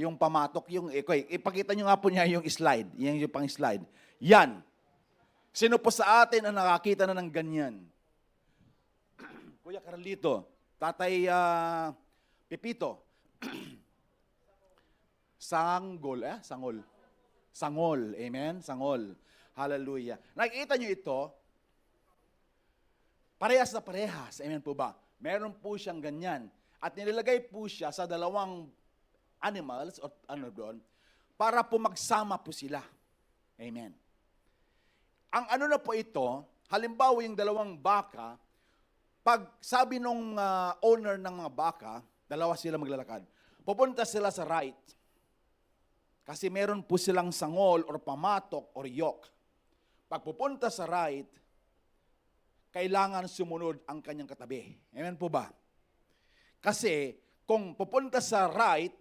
Yung pamatok, ipakita nyo nga po niya yung slide. Yan yung pang slide. Yan. Sino po sa atin ang nakakita na ng ganyan? Kuya Carlito, Tatay Pepito, Sanggol, Sangol. Sangol, amen? Sangol. Hallelujah. Nakikita nyo ito, parehas na parehas, amen po ba? Meron po siyang ganyan. At nilagay po siya sa dalawang animals, o ano doon, para po magsama po sila. Amen. Ang ano na po ito, halimbawa yung dalawang baka, pag sabi nung owner ng mga baka, dalawa sila maglalakad, pupunta sila sa right. Kasi meron po silang sangol or pamatok or yoke. Pag pupunta sa right, kailangan sumunod ang kanyang katabi. Amen po ba? Kasi kung pupunta sa right,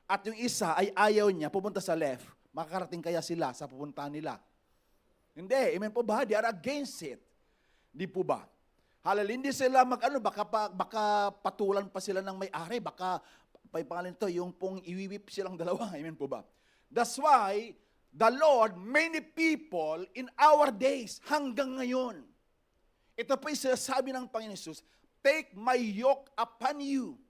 at yung isa ay ayaw niya, pupunta sa left, makakarating kaya sila sa pupuntahan nila? Hindi, amen po ba? They are against it. Di po ba? Halal, hindi sila baka patulan pa sila ng may-ari, baka, pangalan ito, yung pong iwiwip silang dalawa, amen po ba? That's why, the Lord, many people in our days, hanggang ngayon, ito po yung sinasabi ng Panginoon Jesus, take my yoke upon you.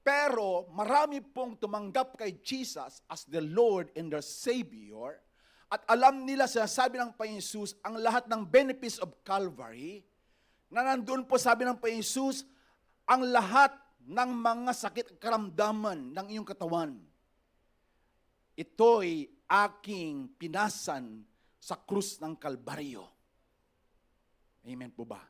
Pero marami pong tumanggap kay Jesus as the Lord and their Savior at alam nila sinasabi ng Panginoon Jesus ang lahat ng benefits of Calvary na nandun po sabi ng Panginoon Jesus ang lahat ng mga sakit at karamdaman ng iyong katawan. Ito'y aking pinasan sa krus ng Kalbaryo. Amen po ba?